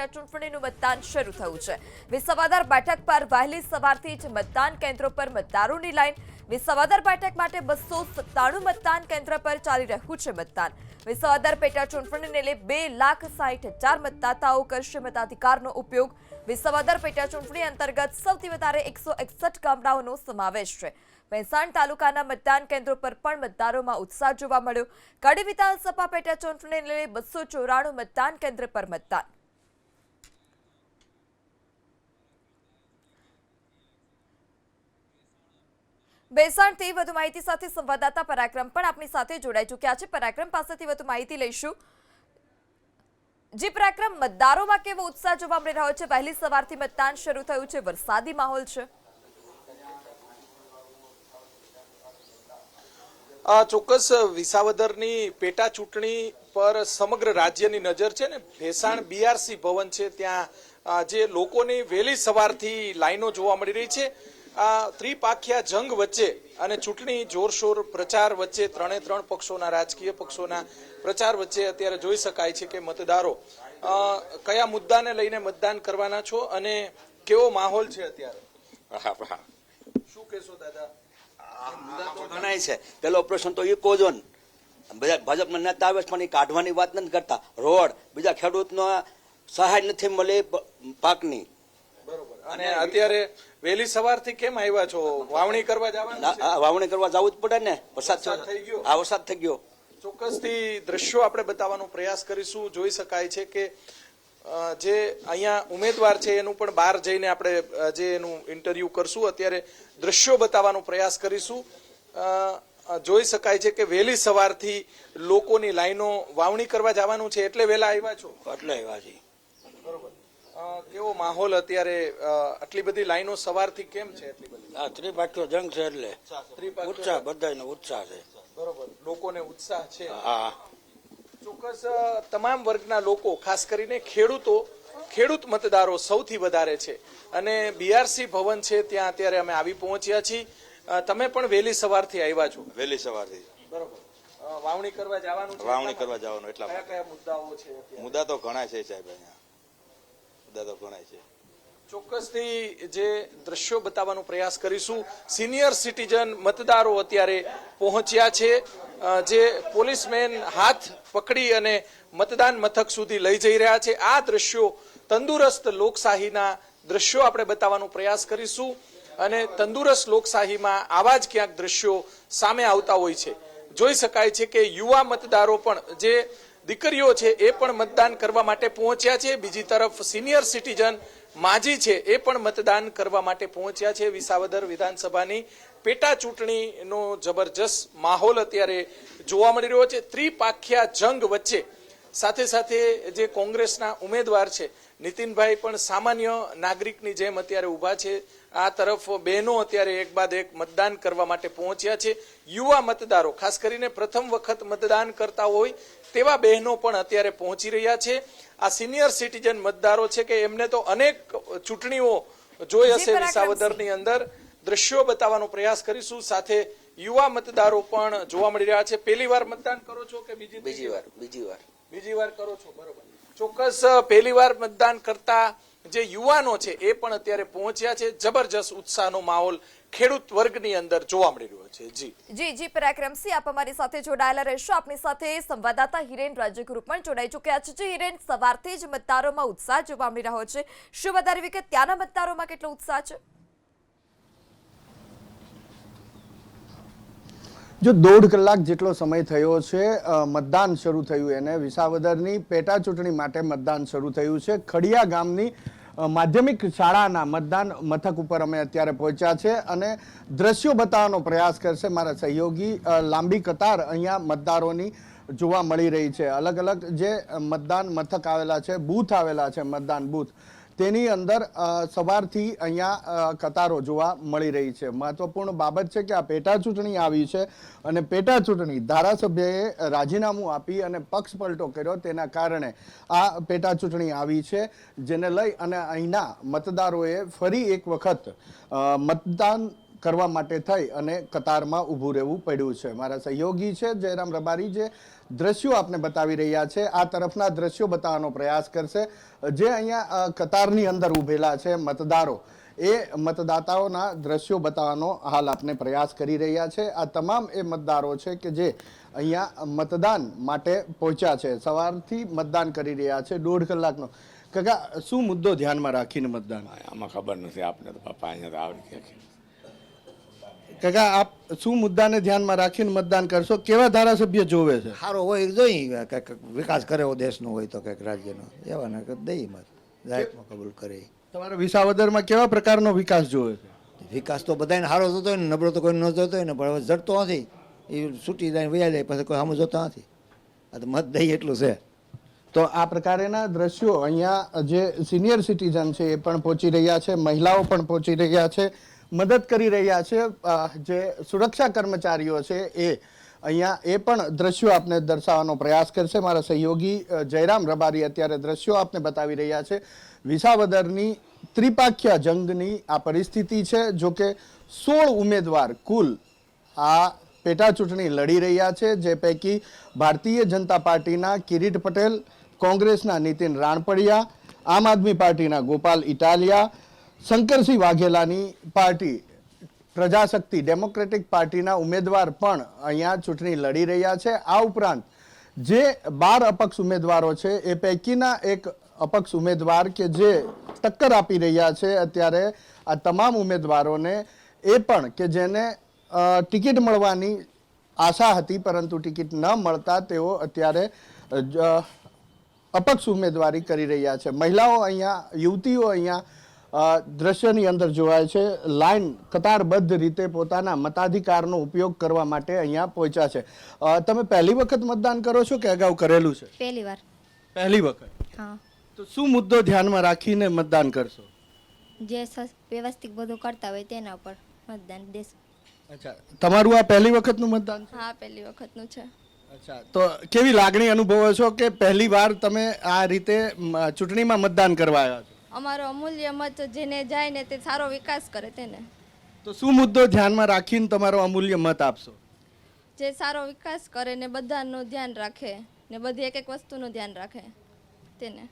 પેટા ચૂંટણીનું મતદાન શરૂ થયું છે। વિસાવદર બેઠક પર વહેલી સવારથી જ મતદાન કેન્દ્રો પર મતદારોની લાઈન। વિસાવદર બેઠક માટે 297 મતદાન કેન્દ્ર પર ચાલી રહ્યું છે મતદાન। વિસાવદર પેટા ચૂંટણીને લઈ 2,60,000 મતદાતાઓ કરશે મતાધિકારનો ઉપયોગ। વિસાવદર પેટા ચૂંટણી અંતર્ગત સૌથી વધારે 161 ગામડાઓનો સમાવેશ છે। ભેંસાણ તાલુકાના મતદાન કેન્દ્રો પર પણ મતદારોમાં ઉત્સાહ જોવા મળ્યો। કડી વિધાનસભા પેટા ચૂંટણીને લઈ 294 મતદાન કેન્દ્ર પર મતદાન। ભેંસાણથી વધુ માહિતી સાથે સંવાદદાતા પરાક્રમ પણ આપણી સાથે જોડાઈ ચૂક્યા છે। પરાક્રમ પાસેથી વધુ માહિતી લઈશું। જી પરાક્રમ, મતદારોમાં કેવો ઉત્સાહ જોવા મળી રહ્યો છે? વહેલી સવારથી મતદાન શરૂ થયું છે, વરસાદી માહોલ છે। ચોક્કસ વિસાવદરની પેટા ચૂંટણી પર સમગ્ર રાજ્યની નજર છે ને ભેંસાણ બીઆરસી ભવન છે ત્યાં જે લોકોની વહેલી સવારથી લાઈનો જોવા મળી રહી છે। આ ત્રિપાખ્યા જંગ વચ્ચે અને ચૂંટણી જોરશોર પ્રચાર વચ્ચે ત્રણ પક્ષોના રાજકીય પક્ષોના પ્રચાર વચ્ચે અત્યારે જોઈ શકાય છે કે મતદારો કયા મુદ્દાને લઈને મતદાન કરવાના છો અને કેવો માહોલ છે અત્યારે? શું કહેશો દાદા? ગણાય છે પેલો ઓપરેશન તો ઇકોઝોન ભાજપના નેતા આવે પણ એ કાઢવાની વાત નથી કરતા। રોડ બીજા ખેડૂતનો સહાય નથી મળે પાકની। બરોબર। અને અત્યારે વહેલી સવારથી કેમ આવ્યા છો? વાવણી કરવા જવાનું છે? વાવણી કરવા જવું જ પડે ને, વરસાદ થઈ ગયો। હા, વરસાદ થઈ ગયો। ચોક્કસથી દ્રશ્યો આપણે બતાવવાનો પ્રયાસ કરીશું। જોઈ શકાય છે કે જે અહીંયા ઉમેદવાર છે એનું પણ બહાર જઈને આપણે જે એનું ઇન્ટરવ્યુ કરશું। અત્યારે દ્રશ્યો બતાવવાનો પ્રયાસ કરીશું। જોઈ શકાય છે કે વહેલી સવારથી લોકોની લાઈનો વાવણી કરવા જવાનું છે એટલે વહેલા આવ્યા છો? એટલે આવ્યા છે। બરોબર। કેવો માહોલ અત્યારે? આટલી બધી લાઈનો સવારથી કેમ છે? એટલી બધી આ ત્રિપાખ્યો જંગ છે એટલે ઉત્સાહ, બધાનો ઉત્સાહ છે। બરોબર, લોકોને ઉત્સાહ છે। હા, ચોક્કસ તમામ વર્ગના લોકો, ખાસ કરીને ખેડૂત મતદારો સૌથી વધારે છે અને બીઆરસી ભવન છે ત્યાં અત્યારે અમે આવી પહોંચ્યા છીએ। તમે પણ વહેલી સવારથી આવ્યા છો? વહેલી સવારથી। બરોબર। વાવણી કરવા જવાનું છે? વાવણી કરવા જવાનું એટલા કયા કયા મુદ્દાઓ છે અત્યારે? મુદ્દા તો ઘણા છે સાહેબ, અહીંયા મુદ્દા તો ઘણા છે। ચોક્કસથી જે દ્રશ્યો બતાવવાનો પ્રયાસ કરીશું। સિનિયર સિટીઝન મતદારો અત્યારે પહોંચ્યા છે, જે પોલીસમેન હાથ પકડી અને મતદાન મથક સુધી લઈ જઈ રહ્યા છે। આ દ્રશ્યો તંદુરસ્ત લોકશાહીના દ્રશ્યો આપણે બતાવવાનો પ્રયાસ કરીશું અને તંદુરસ્ત લોકશાહીમાં આવા જ ક્યાંક દ્રશ્યો સામે આવતા હોય છે। જોઈ શકાય છે કે યુવા મતદારો પણ, જે દીકરીઓ છે એ પણ મતદાન કરવા માટે પહોંચ્યા છે। બીજી તરફ સિનિયર સિટીઝન માજી છે એ પણ મતદાન કરવા માટે પહોંચ્યા છે। વિસાવદર વિધાનસભાની પેટા ચૂંટણીનો જબરજસ્ત માહોલ અત્યારે જોવા મળી રહ્યો છે। ત્રિપાખ્યા જંગ વચ્ચે સાથે સાથે જે કોંગ્રેસના ઉમેદવાર છે નીતિનભાઈ પણ સામાન્ય નાગરિકની જેમ અત્યારે ઊભા છે। આ તરફ બહેનો અત્યારે એક બાદ એક મતદાન કરવા માટે પહોંચ્યા છે। યુવા મતદારો, ખાસ કરીને પ્રથમ વખત મતદાન કરતા હોય તેવા બહેનો પણ અત્યારે પહોંચી રહ્યા છે। આ સિનિયર સિટીઝન મતદારો છે કે એમને તો અનેક ચૂંટણીઓ જોઈ હશે વિસાવદરની અંદર। દ્રશ્યો બતાવવાનો પ્રયાસ કરીશું। સાથે યુવા મતદારો પણ જોવા મળી રહ્યા છે। પહેલી વાર મતદાન કરો છો કે બીજી વાર? બીજી વાર કરો છો। બરોબર। ચોક્કસ પહેલી વાર મતદાન કરતા જે યુવાનો છે એ પણ અત્યારે પહોંચ્યા છે। જબરજસ્ત ઉત્સાહનો માહોલ ખેડૂત વર્ગની અંદર જોવા મળી રહ્યો છે। જી પરાક્રમસિંહ, આપ અમારી સાથે જોડાયેલા રહેશો। આપની સાથે સંવાદદાતા હિરેન રાજ્યગુરુ પણ જોડાઈ ચૂક્યા છે। હિરેન, સવારથી જ મતદારોમાં ઉત્સાહ જોવા મળી રહ્યો છે, શું વધારે વિગત? ત્યાંના મતદારોમાં કેટલો ઉત્સાહ છે? જો 1.5 કલાક જેટલો સમય થયો છે મતદાન શરૂ થયું એને વિસાવદરની પેટા ચૂંટણી માટે મતદાન શરૂ થયું છે। ખડિયા ગામની માધ્યમિક શાળાના મતદાન મથક ઉપર અમે અત્યારે પહોંચ્યા છે અને દ્રશ્યો બતાવવાનો પ્રયાસ કરશે મારા સહયોગી। લાંબી કતાર અહીંયા મતદારોની જોવા મળી રહી છે। અલગ અલગ જે મતદાન મથક આવેલા છે, બૂથ આવેલા છે, મતદાન બૂથ, તેની અંદર સવારથી અહીંયા કતારો જોવા મળી રહી છે। મહત્વપૂર્ણ બાબત છે કે આ પેટા ચૂંટણી આવી છે અને પેટા ચૂંટણી ધારાસભ્યએ રાજીનામું આપી અને પક્ષ પલટો કર્યો, તેના કારણે આ પેટા ચૂંટણી આવી છે, જેને લઈ અને અહીંના મતદારોએ ફરી એક વખત મતદાન કરવા માટે થઈ અને કતારમાં ઊભું રહેવું પડ્યું છે। મારા સહયોગી છે જયરામ રબારી, જે દ્રશ્યો આપને બતાવી રહ્યા છે. આ તરફના દ્રશ્યો બતાવવાનો પ્રયાસ કરશે. જે અહીંયા કતારની અંદર ઉભેલા છે મતદારો, એ મતદાતાઓના દ્રશ્યો બતાવવાનો હાલ આપને પ્રયાસ કરી રહ્યા છે. આ તમામ એ મતદારો છે કે જે અહીંયા મતદાન માટે પહોંચ્યા છે, સવારથી મતદાન કરી રહ્યા છે, 1.5 કલાકનો. કાકા, શું મુદ્દો ધ્યાનમાં રાખીને મતદાન? આમાં ખબર નથી આપને તો પપ્પા અહીંયા તો આવડી કે કાકા, આપ શું મુદ્દાને ધ્યાનમાં રાખીને મતદાન કરશો? કેવા ધારાસભ્ય જોવે છે? સારો હોય જોઈ કંઈક વિકાસ કરે એવો દેશનો હોય તો કંઈક રાજ્યનો એવાને દઈ મત જાહેરમાં કબૂલ કરે. તમારા વિસાવદરમાં કેવા પ્રકારનો વિકાસ જોવે છે? વિકાસ તો બધાને સારો જોતો હોય ને, નબળો તો કોઈ ન જોતો હોય ને, પણ હવે જડતો નથી. એ છૂટી જાય વયા જાય, પછી કોઈ સામે જોતા નથી. આ તો મત દઈ એટલું છે. તો આ પ્રકારના દ્રશ્યો અહીંયા જે સિનિયર સિટીઝન છે એ પણ પહોંચી રહ્યા છે, મહિલાઓ પણ પહોંચી રહ્યા છે, મદદ કરી રહ્યા છે. જે સુરક્ષા કર્મચારીઓ છે એ અહીંયા એ પણ દ્રશ્યો આપને દર્શાવવાનો પ્રયાસ કરશે. મારા સહયોગી જયરામ રબારી અત્યારે દ્રશ્યો આપને બતાવી રહ્યા છે. વિસાવદરની ત્રિપાખ્યા જંગની આ પરિસ્થિતિ છે. જો કે 16 ઉમેદવાર કુલ આ પેટા ચૂંટણી લડી રહ્યા છે, જે પૈકી ભારતીય જનતા પાર્ટીના કિરીટ પટેલ, કોંગ્રેસના નીતિન રાણપડિયા, આમ આદમી પાર્ટીના ગોપાલ ઇટાલિયા, શંકરસિંહ વાઘેલાની પાર્ટી પ્રજાશક્તિ ડેમોક્રેટિક પાર્ટીના ઉમેદવાર પણ અહીંયા ચૂંટણી લડી રહ્યા છે. આ ઉપરાંત જે 12 અપક્ષ ઉમેદવારો છે એ પૈકીના એક અપક્ષ ઉમેદવાર કે જે ટક્કર આપી રહ્યા છે અત્યારે આ તમામ ઉમેદવારોને, એ પણ કે જેને ટિકિટ મળવાની આશા હતી પરંતુ ટિકિટ ન મળતા તેઓ અત્યારે અપક્ષ ઉમેદવારી કરી રહ્યા છે. મહિલાઓ અહીંયા, યુવતીઓ અહીંયા દ્રશ્યની અંદર જોવાય છે, લાઈન કતારબદ્ધ રીતે પોતાના મતાધિકારનો ઉપયોગ કરવા માટે અહીંયા પહોંચ્યા છે. તમે પહેલી વખત મતદાન કરો છો કે અગાઉ કરેલું છે? પહેલી વાર. પહેલી વખત. હા. તો શું મુદ્દો ધ્યાનમાં રાખીને મતદાન કરશો? જે વ્યવસ્થિત બધું કરતા હોય તેના પર મતદાન દેશું. અચ્છા, તમારું આ પહેલી વખતનું મતદાન છે? હા, પહેલી વખતનું છે. અચ્છા, તો કેવી લાગણી અનુભવો છો કે પહેલી વાર તમે આ રીતે ચૂંટણીમાં મતદાન કરવા આવ્યા છો? અમારો અમૂલ્ય મત જેને જાય ને તે સારો વિકાસ કરે તેને. તો શું મુદ્દો ધ્યાનમાં રાખીને તમારો અમૂલ્ય મત આપશો? જે સારો વિકાસ કરે ને બધાનું ધ્યાન રાખે ને બધી એક એક વસ્તુનું ધ્યાન રાખે તેને.